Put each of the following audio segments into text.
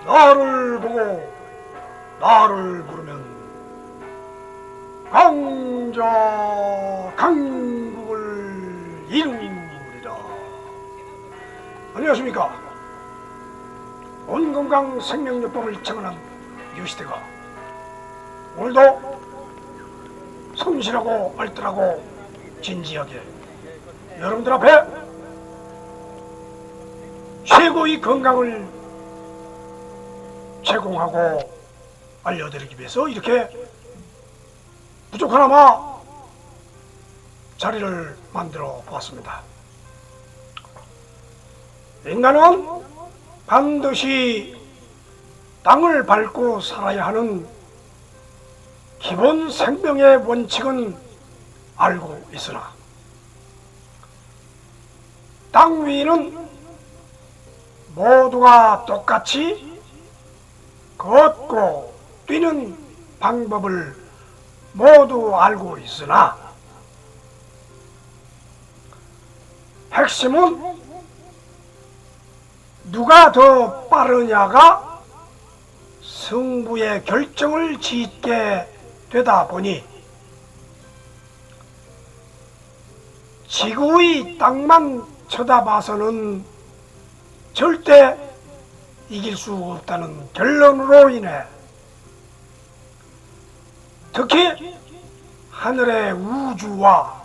나를 보고 나를 부르면 강자 강국을 이루리라. 안녕하십니까. 온건강 생명요법을 청하는 유시대가 오늘도 성실하고 알뜰하고 진지하게 여러분들 앞에 최고의 건강을 제공하고 알려드리기 위해서 이렇게 부족하나마 자리를 만들어 보았습니다. 인간은 반드시 땅을 밟고 살아야 하는 기본 생명의 원칙은 알고 있으나 땅 위는 모두가 똑같이 걷고 뛰는 방법을 모두 알고 있으나 핵심은 누가 더 빠르냐가 승부의 결정을 짓게 되다 보니 지구의 땅만 쳐다봐서는 절대 이길 수 없다는 결론으로 인해 특히 하늘의 우주와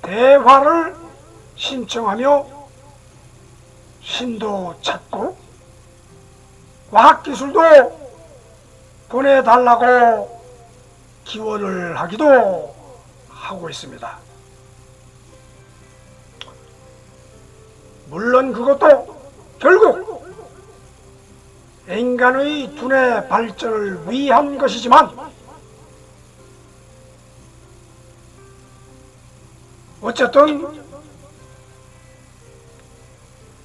대화를 신청하며 신도 찾고 과학기술도 보내달라고 기원을 하기도 하고 있습니다. 물론 그것도 결국 인간의 두뇌 발전을 위한 것이지만 어쨌든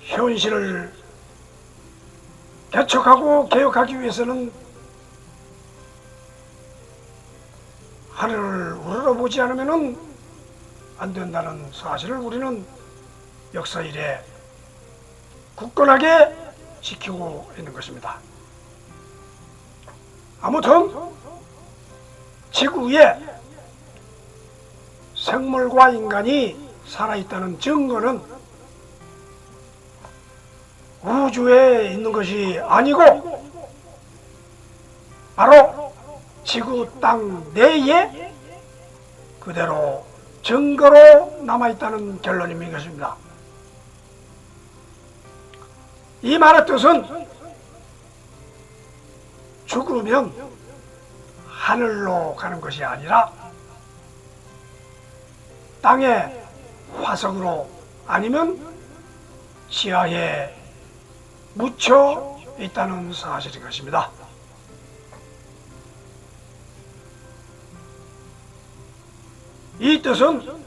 현실을 개척하고 개혁하기 위해서는 하늘을 우러러보지 않으면 안 된다는 사실을 우리는 역사 이래 굳건하게 지키고 있는 것입니다. 아무튼 지구에 생물과 인간이 살아있다는 증거는 우주에 있는 것이 아니고 바로 지구 땅 내에 그대로 증거로 남아있다는 결론인 것입니다. 이 말의 뜻은 죽으면 하늘로 가는 것이 아니라 땅의 화석으로 아니면 지하에 묻혀 있다는 사실인 것입니다. 이 뜻은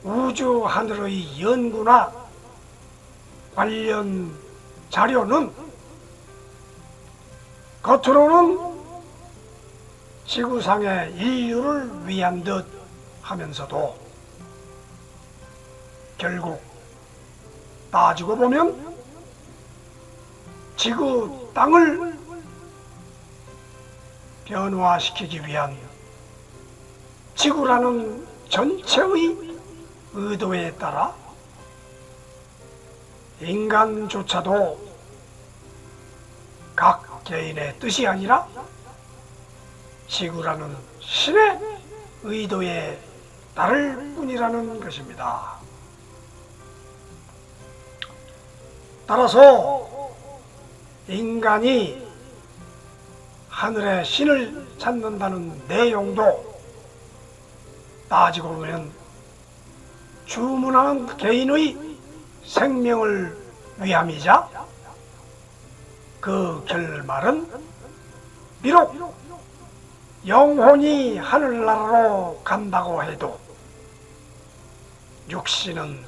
우주 하늘의 연구나 관련 자료는 겉으로는 지구상의 인류를 위한 듯 하면서도 결국 따지고 보면 지구 땅을 변화시키기 위한 지구라는 전체의 의도에 따라 인간조차도 각 개인의 뜻이 아니라 지구라는 신의 의도에 따를 뿐이라는 것입니다. 따라서 인간이 하늘의 신을 찾는다는 내용도 따지고 보면 주문하는 개인의 생명을 위함이자 그 결말은 비록 영혼이 하늘나라로 간다고 해도 육신은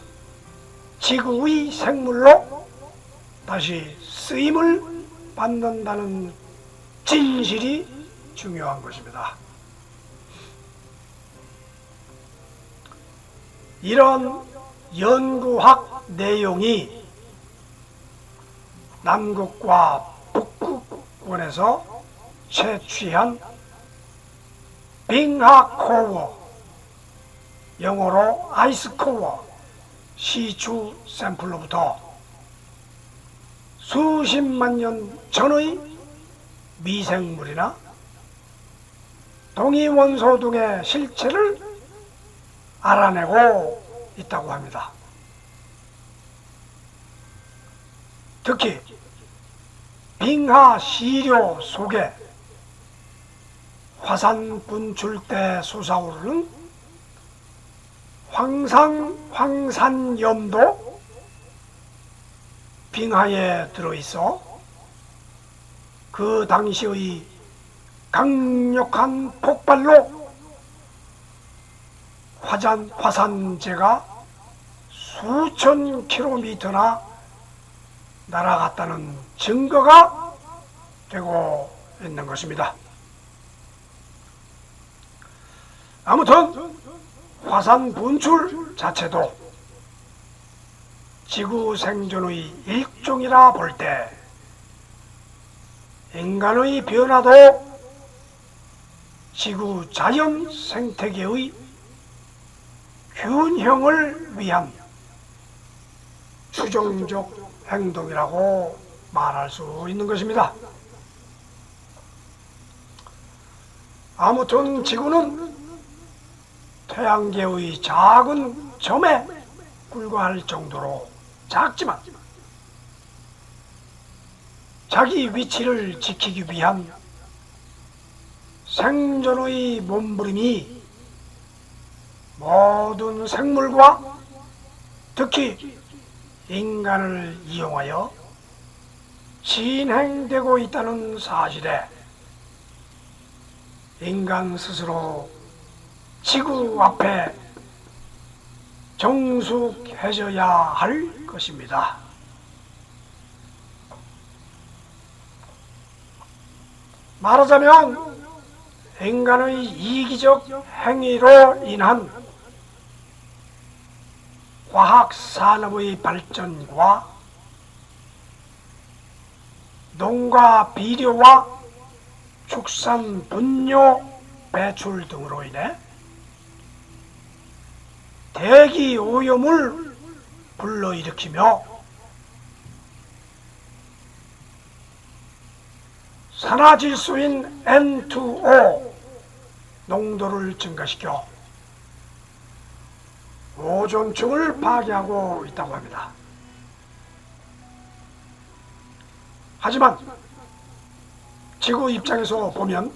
지구의 생물로 다시 쓰임을 받는다는 진실이 중요한 것입니다. 이런 연구학 내용이 남극과 북극 원에서 채취한 빙하코어, 영어로 아이스코어 시추 샘플로부터 수십만 년 전의 미생물이나 동위원소 등의 실체를 알아내고 있다고 합니다. 특히 빙하 시료 속에 화산 분출 때 솟아오르는 황산염도 빙하에 들어있어 그 당시의 강력한 폭발로 화산재가 수천 킬로미터나 날아갔다는 증거가 되고 있는 것입니다. 아무튼 화산 분출 자체도 지구 생존의 일종이라 볼 때 인간의 변화도 지구 자연 생태계의 균형을 위한 추종적 행동이라고 말할 수 있는 것입니다. 아무튼 지구는 태양계의 작은 점에 불과할 정도로 작지만 자기 위치를 지키기 위한 생존의 몸부림이 모든 생물과 특히 인간을 이용하여 진행되고 있다는 사실에 인간 스스로 지구 앞에 정숙해져야 할 것입니다. 말하자면 인간의 이기적 행위로 인한 과학산업의 발전과 농가 비료와 축산 분뇨 배출 등으로 인해 대기 오염을 불러일으키며 산화질소인 N2O 농도를 증가시켜 오존층을 파괴하고 있다고 합니다. 하지만 지구 입장에서 보면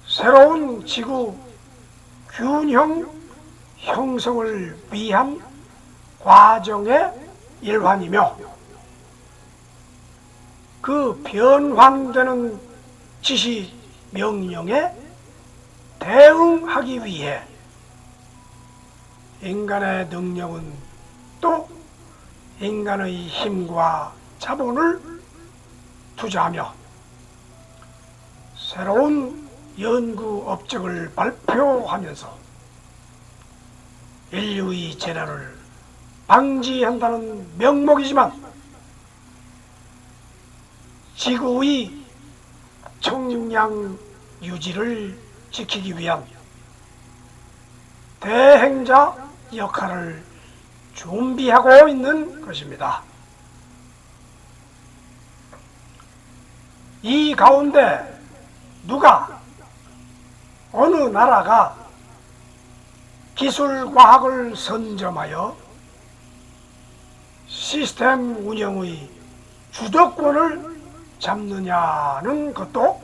새로운 지구 균형 형성을 위한 과정의 일환이며 그 변환되는 지시 명령에 대응하기 위해 인간의 능력은 또 인간의 힘과 자본을 투자하며 새로운 연구 업적을 발표하면서 인류의 재난을 방지한다는 명목이지만 지구의 청량 유지를 지키기 위한 대행자 역할을 준비하고 있는 것입니다. 이 가운데 누가, 어느 나라가 기술 과학을 선점하여 시스템 운영의 주도권을 잡느냐는 것도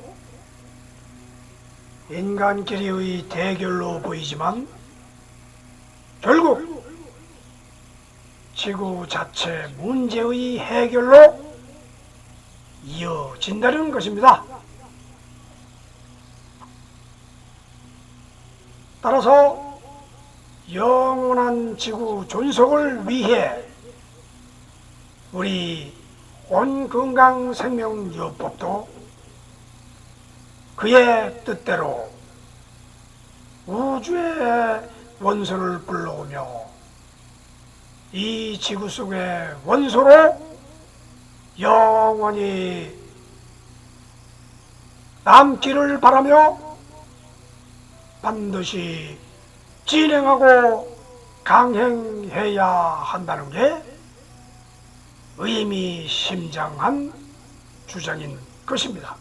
인간끼리의 대결로 보이지만 결국 지구 자체 문제의 해결로 이어진다는 것입니다. 따라서 영원한 지구 존속을 위해 우리 온건강생명요법도 그의 뜻대로 우주의 원소를 불러오며 이 지구 속의 원소로 영원히 남기를 바라며 반드시 진행하고 강행해야 한다는 게 의미심장한 주장인 것입니다.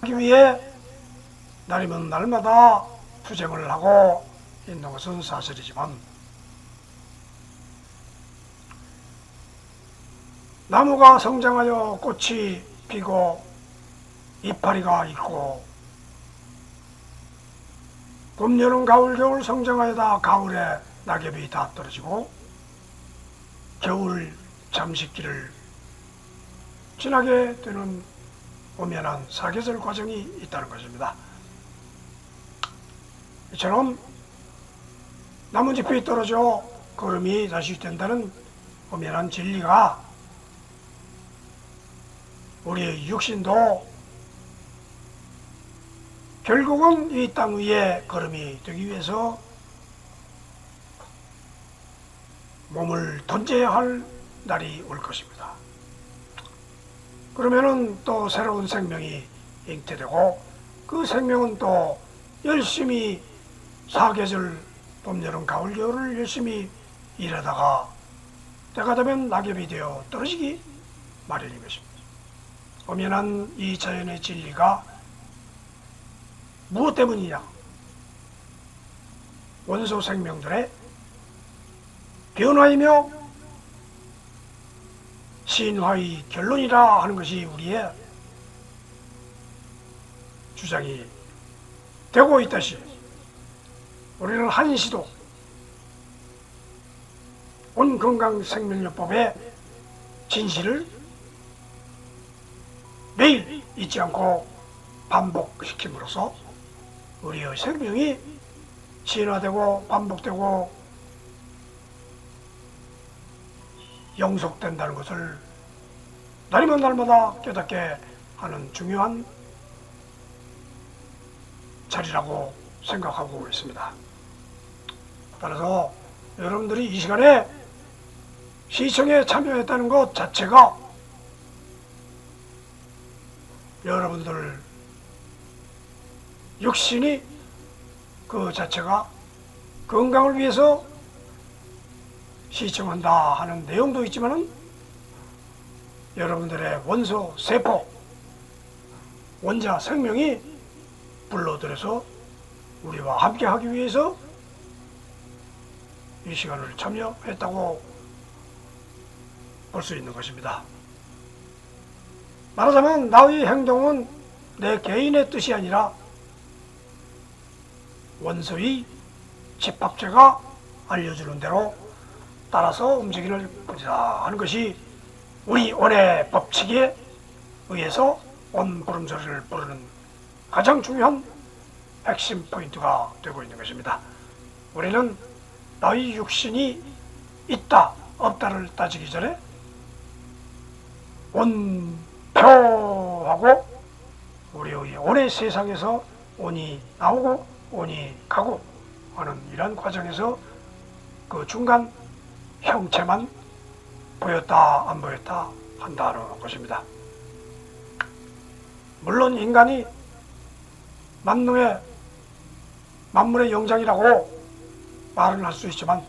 하기 위해 날이면 날마다 투쟁을 하고 있는 것은 사실이지만 나무가 성장하여 꽃이 피고 이파리가 있고 봄, 여름, 가을, 겨울 성장하여다 가을에 낙엽이 다 떨어지고 겨울 잠식기를 지나게 되는 엄연한 사계절 과정이 있다는 것입니다. 이처럼 나뭇잎이 떨어져 거름이 다시 된다는 엄연한 진리가 우리의 육신도 결국은 이 땅 위에 걸음이 되기 위해서 몸을 던져야 할 날이 올 것입니다. 그러면은 또 새로운 생명이 잉태되고 그 생명은 또 열심히 사계절 봄, 여름, 가을, 겨울을 열심히 일하다가 때가 되면 낙엽이 되어 떨어지기 마련인 것입니다. 엄연한 이 자연의 진리가 무엇 때문이냐? 원소 생명들의 변화이며 신화의 결론이라 하는 것이 우리의 주장이 되고 있다시 우리는 한시도 온건강생명요법의 진실을 매일 잊지 않고 반복시킴으로써 우리의 생명이 진화되고 반복되고 영속된다는 것을 날이면 날마다 깨닫게 하는 중요한 자리라고 생각하고 있습니다. 따라서 여러분들이 이 시간에 시청에 참여했다는 것 자체가 여러분들 육신이 그 자체가 건강을 위해서 시청한다 하는 내용도 있지만은 여러분들의 원소 세포, 원자 생명이 불러들여서 우리와 함께 하기 위해서 이 시간을 참여했다고 볼 수 있는 것입니다. 말하자면 나의 행동은 내 개인의 뜻이 아니라 원소의 집합체가 알려주는 대로 따라서 움직이는 것이다 하는 것이 우리 온의 법칙에 의해서 온 부름소리를 부르는 가장 중요한 핵심 포인트가 되고 있는 것입니다. 우리는 나의 육신이 있다 없다를 따지기 전에 온표하고 우리의 온의 세상에서 온이 나오고 온이 가고 하는 이런 과정에서 그 중간 형체만 보였다 안 보였다 한다는 것입니다. 물론 인간이 만능의 만물의 영장이라고 말은 할 수 있지만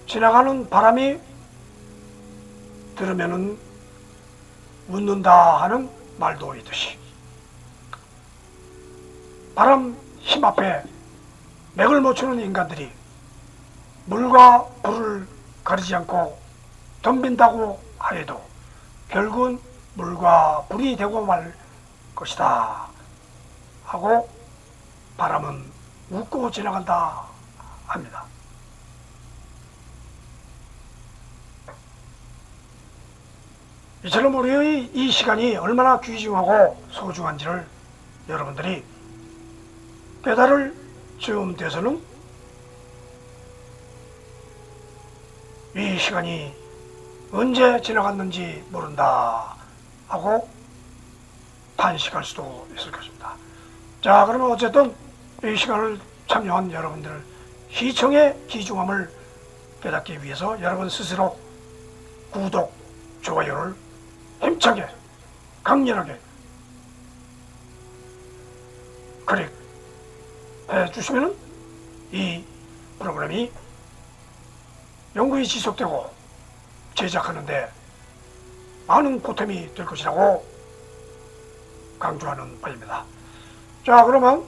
지나가는 바람이 들으면은 웃는다 하는 말도 있듯이 바람 힘 앞에 맥을 못 추는 인간들이 물과 불을 가리지 않고 덤빈다고 하여도 결국은 물과 불이 되고 말 것이다 하고 바람은 웃고 지나간다 합니다. 이처럼 우리의 이 시간이 얼마나 귀중하고 소중한지를 여러분들이 깨달을 즈음 돼서는 이 시간이 언제 지나갔는지 모른다 하고 탄식할 수도 있을 것입니다. 자, 그러면 어쨌든 이 시간을 참여한 여러분들 시청의 귀중함을 깨닫기 위해서 여러분 스스로 구독, 좋아요를 힘차게 강렬하게 클릭해 주시면은 이 프로그램이 영구히 지속되고 제작하는데 많은 보탬이 될 것이라고 강조하는 바입니다. 자, 그러면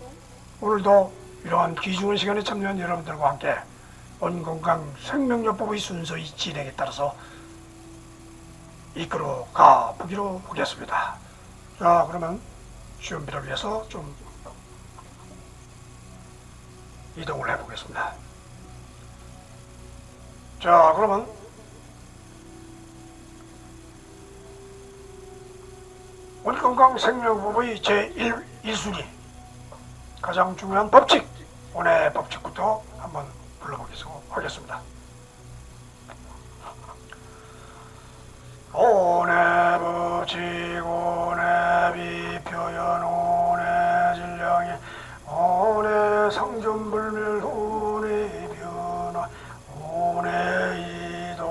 오늘도 이러한 귀중한 시간에 참여한 여러분들과 함께 온건강 생명요법의 순서의 진행에 따라서 이끌어가 보기로 하겠습니다. 자, 그러면 준비를 위해서 좀 이동을 해보겠습니다. 자, 그러면 온건강 생명요법의 제1순위 가장 중요한 법칙, 오늘의 법칙부터 한번 불러보겠습니다. 오내 법칙, 오내 비표현, 오내 질량이, 오내 상존불멸, 오내 변화, 오내 이동,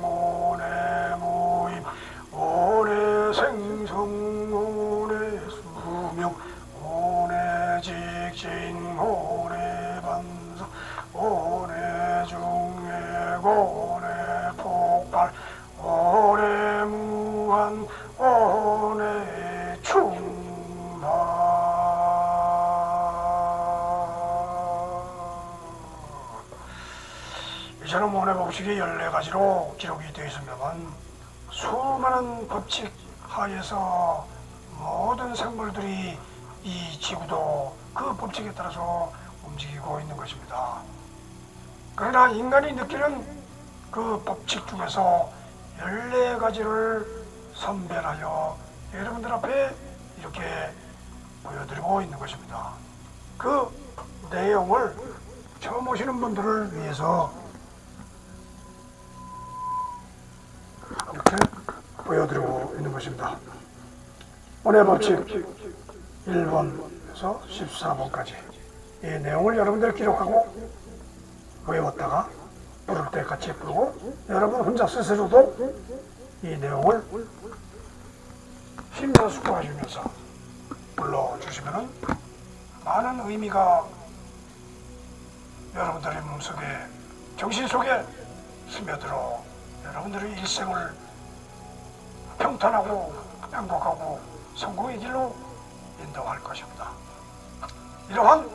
오내 모임, 오내 생성, 오내 수명, 오내 직진, 오내 반사, 오내 중액, 오내 폭발, 오내 무한, 오내 충만. 이처럼 오내 법칙이 14가지로 기록이 되어 있습니다만 수많은 법칙 하에서 모든 생물들이 이 지구도 그 법칙에 따라서 움직이고 있는 것입니다. 그러나 인간이 느끼는 그 법칙 중에서 14가지를 선별하여 여러분들 앞에 이렇게 보여드리고 있는 것입니다. 그 내용을 처음 오시는 분들을 위해서 이렇게 보여드리고 있는 것입니다. 오늘 법칙 1번에서 14번까지 이 내용을 여러분들 기록하고 외웠다가 부를 때 같이 부르고 여러분 혼자 스스로도 이 내용을 심사숙고하시면서 불러주시면 많은 의미가 여러분들의 몸속에 정신 속에 스며들어 여러분들의 일생을 평탄하고 행복하고 성공의 길로 인도할 것입니다. 이러한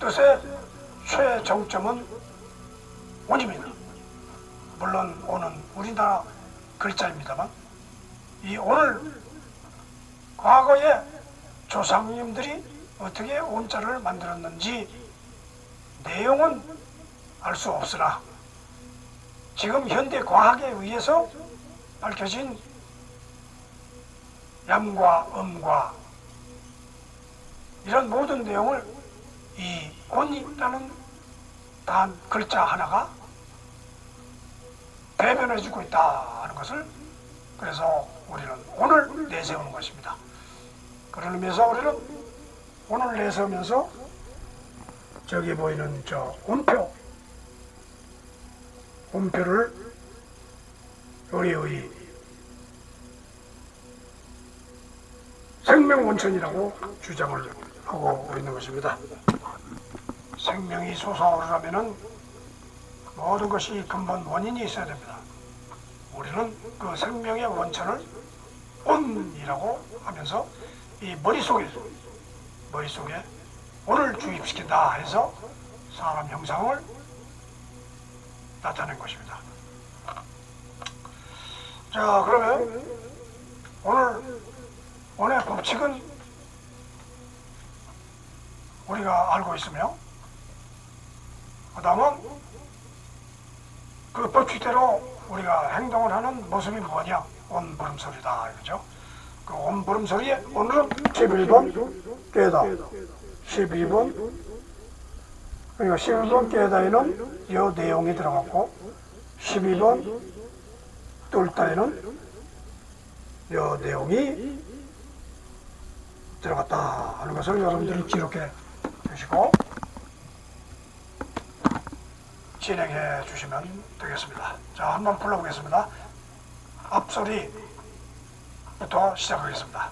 뜻의 최정점은 온입니다. 물론 온은 우리나라 글자입니다만 이 온을 과거에 조상님들이 어떻게 온자를 만들었는지 내용은 알 수 없으나 지금 현대 과학에 의해서 밝혀진 양과 음과 이런 모든 내용을 이 온이라는 단 글자 하나가 대변해주고 있다는 것을 그래서 우리는 온을 내세우는 것입니다. 그런 의미에서 우리는 온을 내세우면서 저기 보이는 저 온표를 우리의 생명원천이라고 주장을 하고 있는 것입니다. 생명이 솟아오르려면 모든 것이 근본 원인이 있어야 됩니다. 우리는 그 생명의 원천을 온이라고 하면서 이 머릿속에 온을 주입시킨다 해서 사람 형상을 나타낸 것입니다. 자, 그러면 오늘 법칙은 우리가 알고 있으며 그 다음은 그 법칙대로 우리가 행동을 하는 모습이 뭐냐? 온부름소리다 이거죠. 그 온부름소리에 오늘은 11번 깨다 12번 그러니까 11번 깨다에는 이 내용이 들어갔고 12번 뚫다에는 이 내용이 들어갔다 하는 것을 여러분들이 기록해 주시고 진행해 주시면 되겠습니다. 자, 한번 불러보겠습니다. 앞소리부터 시작하겠습니다.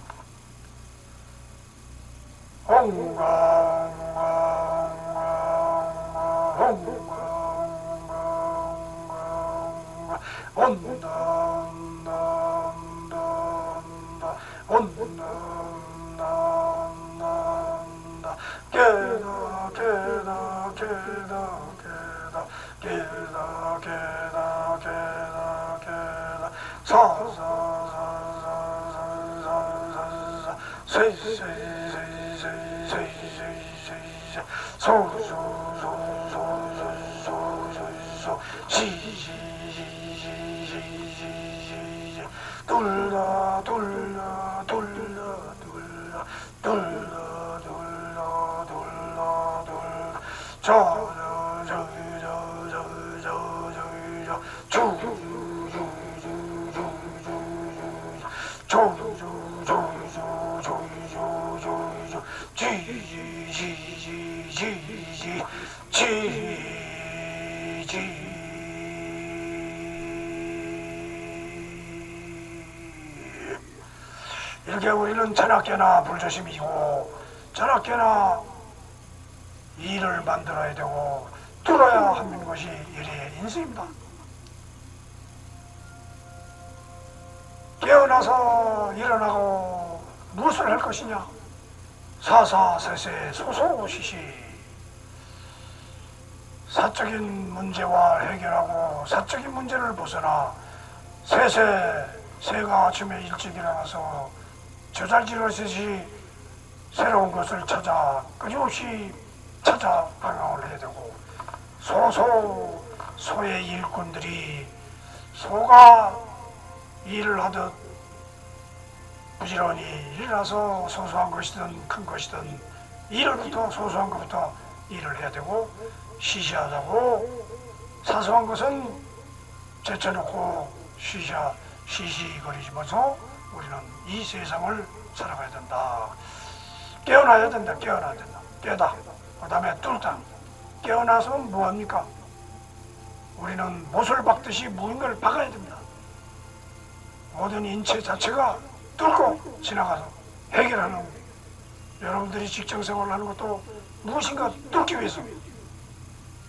이렇게 우리는 자나깨나 불조심이고 자나깨나 일을 만들어야 되고 뚫어야 하는 것이 일의 인생입니다. 깨어나서 일어나고 무엇을 할 것이냐? 사사세세 소소시시 사적인 문제와 해결하고 사적인 문제를 벗어나 새가 아침에 일찍 일어나서 저잘지러듯이 새로운 것을 찾아 끊임없이 찾아 방황을 해야 되고 소의 일꾼들이 소가 일을 하듯 부지런히 일어나서 소소한 것이든 큰 것이든 소소한 것부터 일을 해야 되고 시시하다고 사소한 것은 제쳐놓고 시시거리면서 우리는 이 세상을 살아가야 된다. 깨어나야 된다. 깨다. 그 다음에 뚫다. 깨어나서 뭐합니까? 우리는 못을 박듯이 무언가를 박아야 됩니다. 모든 인체 자체가 뚫고 지나가서 해결하는, 여러분들이 직장생활을 하는 것도 무엇인가 뚫기 위해서,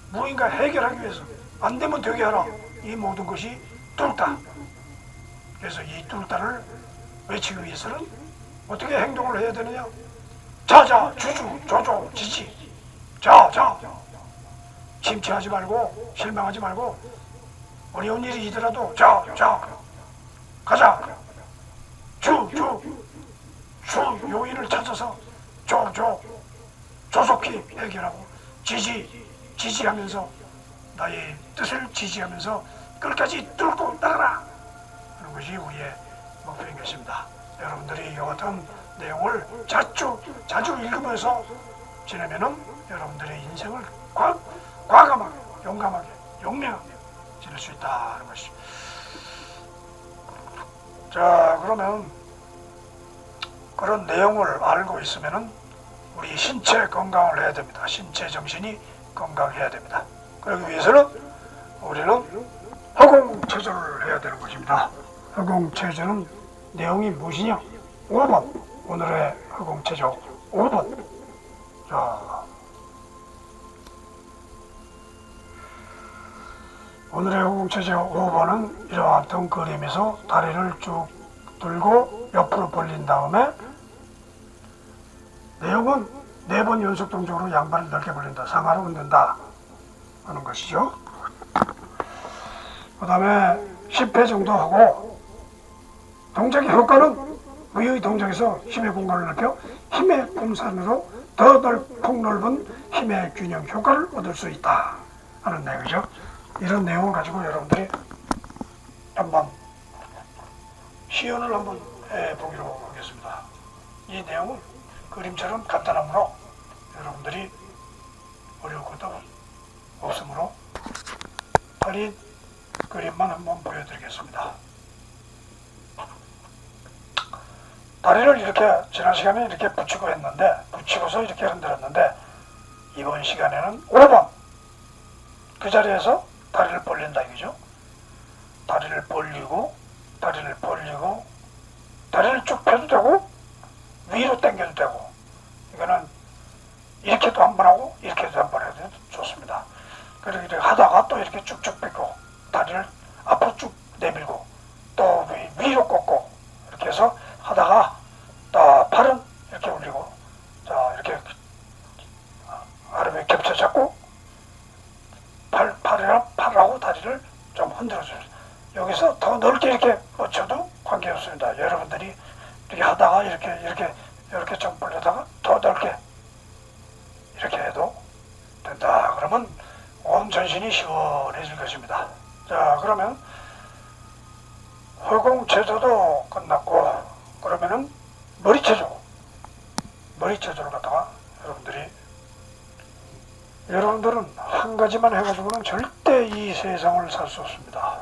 무엇인가 해결하기 위해서, 안 되면 되게 하라. 이 모든 것이 뚫다. 그래서 이 뚫다를 외치기 위해서는 어떻게 행동을 해야 되느냐? 자자, 주주, 조조, 지지. 자. 침체하지 말고, 실망하지 말고, 어려운 일이 있더라도 자. 가자. 요인을 찾아서 조속히 해결하고 지지하면서 나의 뜻을 지지하면서 끝까지 뚫고 나가라 하는 것이 우리의 목표인 것입니다. 여러분들이 이 같은 내용을 자주 읽으면서 지내면은 여러분들의 인생을 과감하게, 용감하게, 용맹하게 지낼 수 있다는 것입니다. 자, 그러면 그런 내용을 알고 있으면은 우리 신체 건강을 해야 됩니다. 신체 정신이 건강해야 됩니다. 그러기 위해서는 우리는 허공체조를 해야 되는 것입니다. 허공체조는 내용이 무엇이냐? 5번, 오늘의 허공체조 5번. 자, 오늘의 허공체조 5번은 이와 같은 그림에서 다리를 쭉 들고 옆으로 벌린 다음에, 내용은 4번 연속 동작으로 양발을 넓게 벌린다, 상하로 흔든다 하는 것이죠. 그 다음에 10회 정도 하고, 동작의 효과는 의의 동작에서 힘의 공간을 넓혀 힘의 분산으로 더 폭넓은 힘의 균형 효과를 얻을 수 있다 하는 내용이죠. 이런 내용을 가지고 여러분들이 한번 시연을 한번 해보기로 하겠습니다. 이 내용은 그림처럼 간단하므로 여러분들이 어려울 것도 없으므로 다리 그림만 한번 보여드리겠습니다. 다리를 이렇게 지난 시간에 이렇게 붙이고서 이렇게 흔들었는데, 이번 시간에는 5번 그 자리에서 다리를 벌린다 이거죠. 다리를 벌리고 다리를 벌리고 다리를 쭉 펴도 되고 위로 당겨도 되고, 이거는 이렇게도 한번 하고 이렇게도 한번 해도 좋습니다. 그리고 이렇게 하다가 또 이렇게 쭉쭉 펴고 다리를 앞으로 쭉 내밀고 또 위로 꺾고 이렇게 해서 하다가 또 팔은 이렇게 올리고, 자 이렇게 아래에 겹쳐 잡고 팔하고 다리를 좀 흔들어줍니다. 여기서 더 넓게 이렇게 뻗쳐도 관계없습니다. 여러분들이 이렇게 하다가 이렇게 좀 벌려다가 더 넓게 이렇게 해도 된다. 그러면 온 전신이 시원해질 것입니다. 자, 그러면 허공 체조도 끝났고, 그러면은 머리 체조를 갖다가 여러분들은 한 가지만 해가지고는 절대 이 세상을 살 수 없습니다.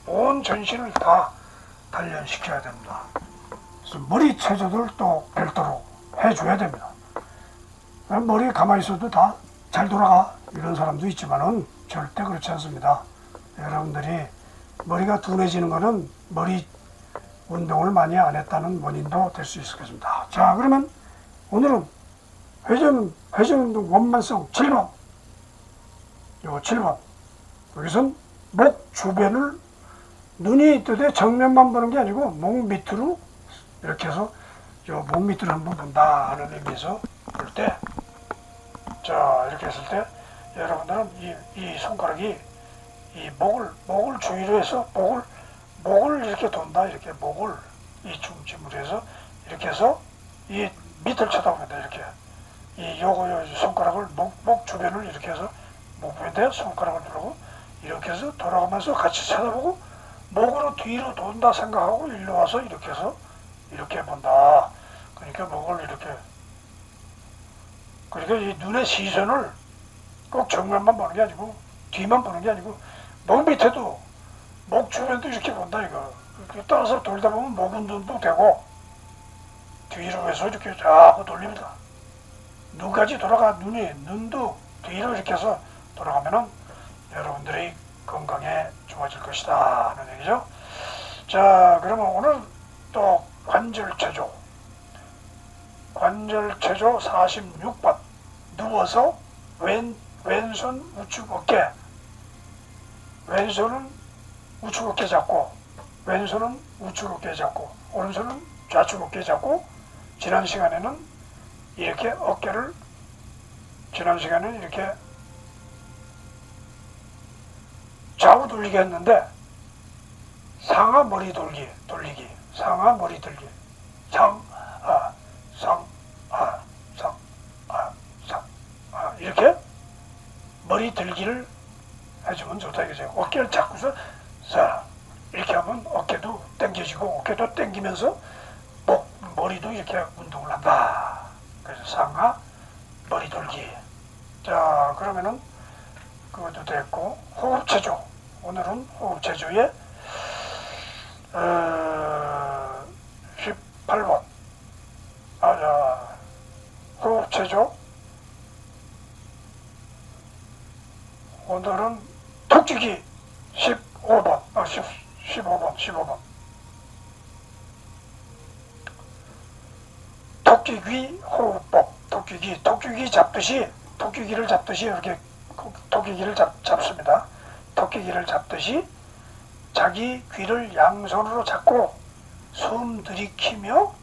온 전신을 다 단련시켜야 됩니다. 그래서 머리 체조들 또 별도로 해줘야 됩니다. 머리 가만히 있어도 다 잘 돌아가 이런 사람도 있지만은 절대 그렇지 않습니다. 여러분들이 머리가 둔해지는 것은 머리 운동을 많이 안 했다는 원인도 될 수 있겠습니다. 자, 그러면 오늘은 회전운동 원만성 7번. 요 7번. 여기선 목 주변을 눈이 뜨되 정면만 보는 게 아니고 목 밑으로 이렇게 해서 요 목 밑으로 한번 본다 하는 의미에서 볼 때, 자 이렇게 했을 때 여러분들은 이 손가락이 이 목을 주위로 해서 목을 이렇게 돈다. 이렇게 목을 이 중심으로 해서 이렇게 해서 이 밑을 쳐다봅니다. 이렇게 요 손가락을 목 주변을 이렇게 해서 목 주변에 손가락을 누르고 이렇게 해서 돌아가면서 같이 쳐다보고 목으로 뒤로 돈다 생각하고 일로 와서 이렇게 해서 이렇게 본다. 그러니까 목을 이렇게, 그러니까 이 눈의 시선을 꼭 정면만 보는 게 아니고 뒤만 보는 게 아니고 목 밑에도 목 주변도 이렇게 본다. 이거 이렇게 따라서 돌다 보면 목 운동도 되고 뒤로 해서 이렇게 자꾸 돌립니다. 눈까지 돌아가. 눈도 뒤로 이렇게 해서 돌아가면은 여러분들이 건강에 좋아질 것이다 하는 얘기죠. 자, 그러면 오늘 또 관절체조 46번. 누워서 왼손 우측 어깨, 왼손은 우측 어깨 잡고, 왼손은 우측 어깨 잡고, 오른손은 좌측 어깨 잡고, 지난 시간에는 이렇게 좌우 돌리기 했는데 상하 머리 돌리기, 상하 머리 돌기, 이렇게 머리 들기를 해주면 좋다 이거죠. 어깨를 잡고서 이렇게 하면 어깨도 당겨지고 어깨도 당기면서 머리도 이렇게 운동을 한다. 그래서 상하 머리 돌기. 자, 그러면은 그것도 됐고, 호흡체조. 오늘은 호흡체조의 18번. 호흡체조. 오늘은 톡지기 15번. 15번. 토끼귀 호흡법. 토끼귀 잡듯이, 토끼귀를 잡듯이 이렇게 토끼귀를 잡습니다. 토끼귀를 잡듯이 자기 귀를 양손으로 잡고 숨 들이키며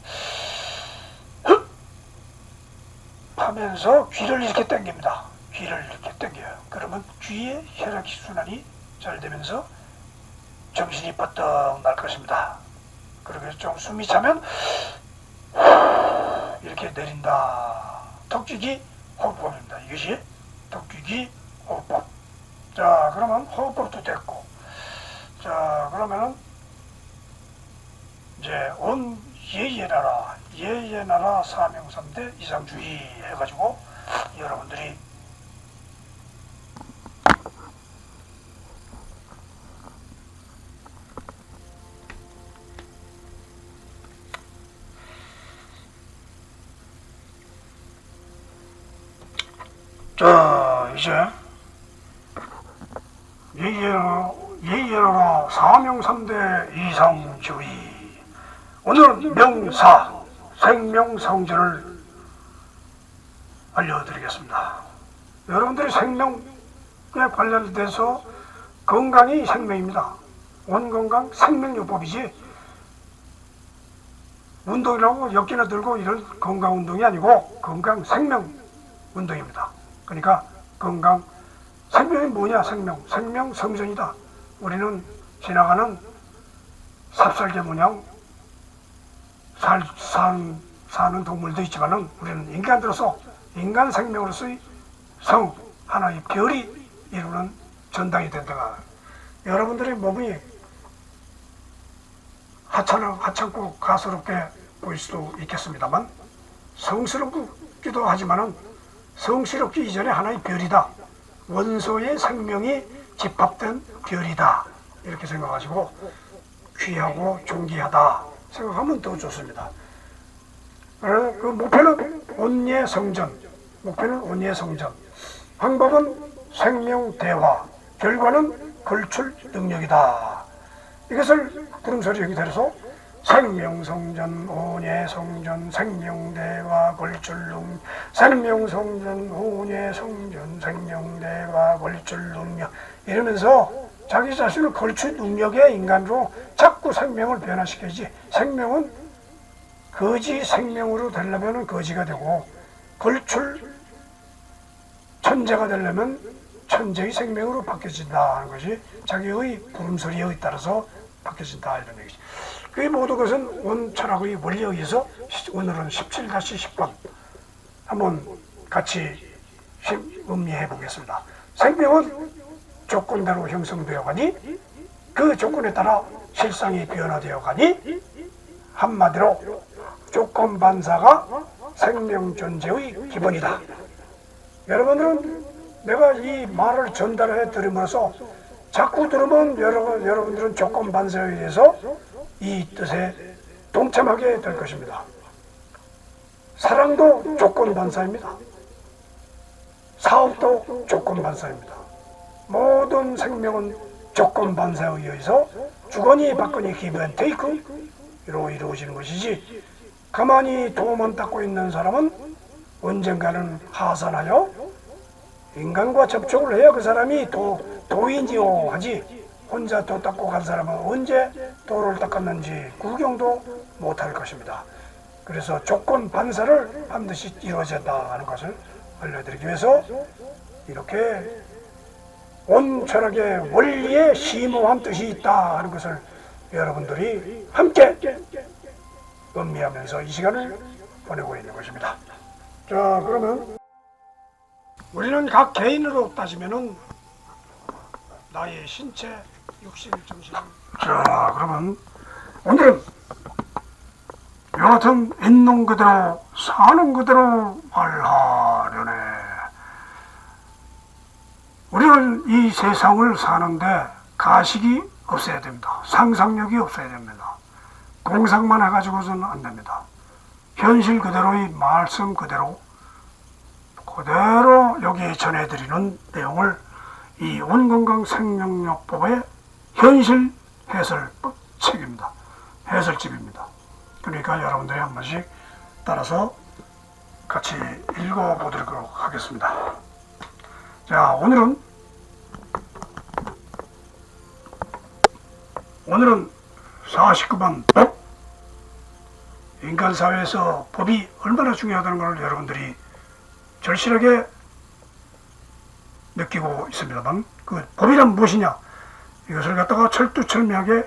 흡 하면서 귀를 이렇게 당깁니다. 귀를 이렇게 당겨요. 그러면 귀의 혈액순환이 잘 되면서 정신이 뻗떡 날 것입니다. 그리고 좀 숨이 차면 이렇게 내린다. 턱쥐기 호흡법입니다. 이것이 턱쥐기 호흡법. 자, 그러면 호흡법도 됐고, 자, 그러면은 이제 온 예예나라 사명삼대 이상주의 해가지고 여러분들이 자, 이제 예의열어라 사명삼대 이상주의. 오늘은 명사 생명성전을 알려드리겠습니다. 여러분들이 생명에 관련돼서 건강이 생명입니다. 원건강 생명요법이지 운동이라고 엮이나 들고 이런 건강운동이 아니고 건강 생명운동입니다. 그러니까 건강 생명이 뭐냐? 생명성전이다. 우리는 지나가는 삽살개 모양 사는 동물도 있지만은 우리는 인간으로서 인간 생명으로서의 성 하나의 별이 이루는 전당이 된다가 여러분들의 몸이 하찮고 가소롭게 보일 수도 있겠습니다만 성스럽기도 하지만은 성스럽기 이전에 하나의 별이다. 원소의 생명이 집합된 별이다. 이렇게 생각하시고 귀하고 존귀하다 생각하면 더 좋습니다. 그 목표는 온예성전. 방법은 생명대화. 결과는 걸출 능력이다. 이것을 구름소리 여기 들어서 생명성전, 온예성전, 생명대화, 걸출능력. 생명성전, 온예성전, 생명대화, 걸출능력. 이러면서 자기 자신을 걸출 능력의 인간으로 자꾸 생명을 변화시켜야지. 생명은 거지 생명으로 되려면 거지가 되고 걸출 천재가 되려면 천재의 생명으로 바뀌어진다 하는 것이 자기의 부름소리에 따라서 바뀌어진다 이런 얘기죠. 그 모든 것은 원철학의 원리에 의해서 오늘은 17-10번 한번 같이 음미해 보겠습니다. 생명은 조건대로 형성되어 가니 그 조건에 따라 실상이 변화되어 가니 한마디로 조건 반사가 생명 존재의 기본이다. 여러분들은 내가 이 말을 전달해 드림으로써 자꾸 들으면 여러분들은 조건 반사에 의해서 이 뜻에 동참하게 될 것입니다. 사랑도 조건 반사입니다. 사업도 조건 반사입니다. 모든 생명은 조건 반사에 의해서 주거니 받거니 기브 앤 테이크로 이루어지는 것이지 가만히 도만 닦고 있는 사람은 언젠가는 하산하여 인간과 접촉을 해야 그 사람이 도인지요 하지 혼자 도 닦고 간 사람은 언제 도를 닦았는지 구경도 못할 것입니다. 그래서 조건 반사를 반드시 이루어진다 하는 것을 알려드리기 위해서 이렇게 온 철학의 원리에 심오한 뜻이 있다 하는 것을 여러분들이 함께 음미하면서 이 시간을 보내고 있는 것입니다. 자, 그러면 우리는 각 개인으로 따지면은 나의 신체, 육신, 정신. 자, 그러면 오늘은 여하튼 있는 그대로 사는 그대로 말하려네. 우리는 이 세상을 사는데 가식이 없어야 됩니다. 상상력이 없어야 됩니다. 공상만 해가지고서는 안 됩니다. 현실 그대로의 말씀 그대로 여기에 전해드리는 내용을 이 온건강 생명요법의 현실 해설책입니다. 해설집입니다. 그러니까 여러분들이 한 번씩 따라서 같이 읽어보도록 하겠습니다. 자, 오늘은 49번 법. 인간사회에서 법이 얼마나 중요하다는 것을 여러분들이 절실하게 느끼고 있습니다만 그 법이란 무엇이냐 이것을 갖다가 철두철미하게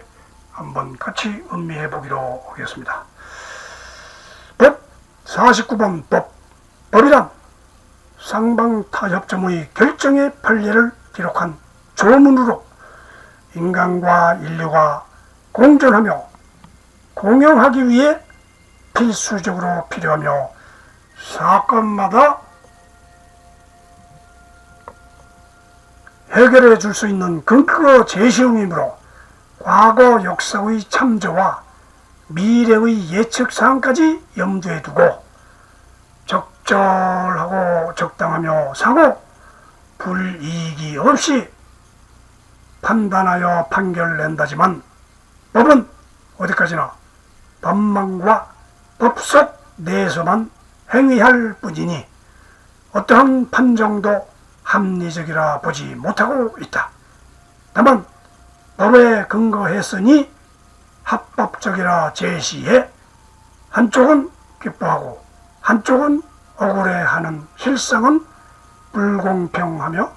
한번 같이 음미해 보기로 하겠습니다. 법 49번 법. 법이란 쌍방타협점의 결정의 판례를 기록한 조문으로 인간과 인류가 공존하며 공용하기 위해 필수적으로 필요하며 사건마다 해결해 줄 수 있는 근거 제시형이므로 과거 역사의 참조와 미래의 예측사항까지 염두에 두고 적절하고 적당하며 사고 불이익이 없이 판단하여 판결낸다지만 법은 어디까지나 법망과 법속 내에서만 행위할 뿐이니 어떠한 판정도 합리적이라 보지 못하고 있다. 다만 법에 근거했으니 합법적이라 제시해 한쪽은 기뻐하고 한쪽은 억울해하는 실상은 불공평하며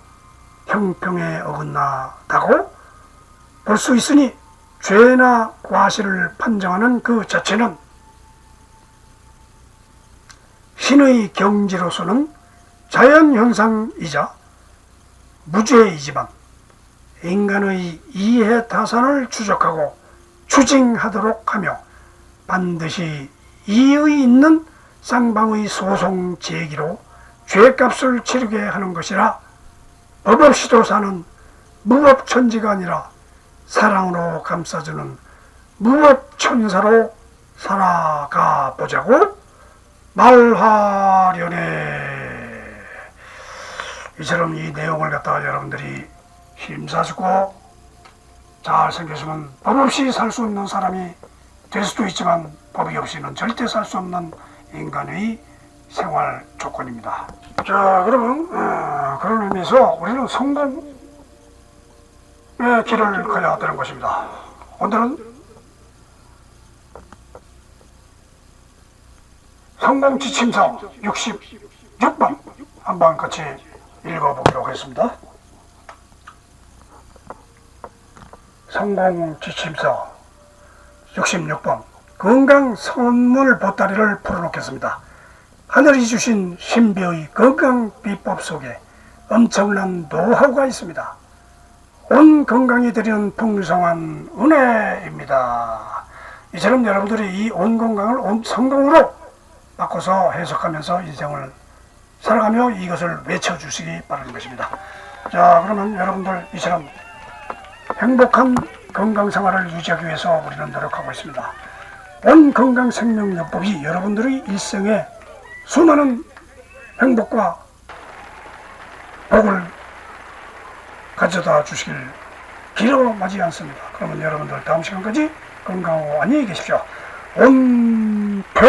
형평에 어긋나다고 볼 수 있으니 죄나 과실을 판정하는 그 자체는 신의 경지로서는 자연현상이자 무죄이지만 인간의 이해타산을 추적하고 추징하도록 하며 반드시 이의 있는 쌍방의 소송 제기로 죄값을 치르게 하는 것이라 법 없이도 사는 무법천지가 아니라 사랑으로 감싸주는 무법천사로 살아가 보자고 말하려네. 이처럼 이 내용을 갖다가 여러분들이 심사숙고 잘 생겼으면 법 없이 살 수 없는 사람이 될 수도 있지만 법이 없이는 절대 살 수 없는 인간의 생활 조건입니다. 자, 그러면 그런 의미에서 우리는 성공의 길을 가야 되는 것입니다. 오늘은 성공지침서 66번 한번 같이 읽어보도록 하겠습니다. 성공지침서 66번 건강 선물 보따리를 풀어놓겠습니다. 하늘이 주신 신비의 건강 비법 속에 엄청난 노하우가 있습니다. 온 건강이 드리는 풍성한 은혜입니다. 이처럼 여러분들이 이 온 건강을 온 성공으로 바꿔서 해석하면서 인생을 살아가며 이것을 외쳐주시기 바라는 것입니다. 자, 그러면 여러분들 이처럼 행복한 건강생활을 유지하기 위해서 우리는 노력하고 있습니다. 온 건강생명요법이 여러분들의 일생에 수많은 행복과 복을 가져다 주시길 기도하지 않습니다. 그러면 여러분들 다음 시간까지 건강하고 안녕히 계십시오. 온표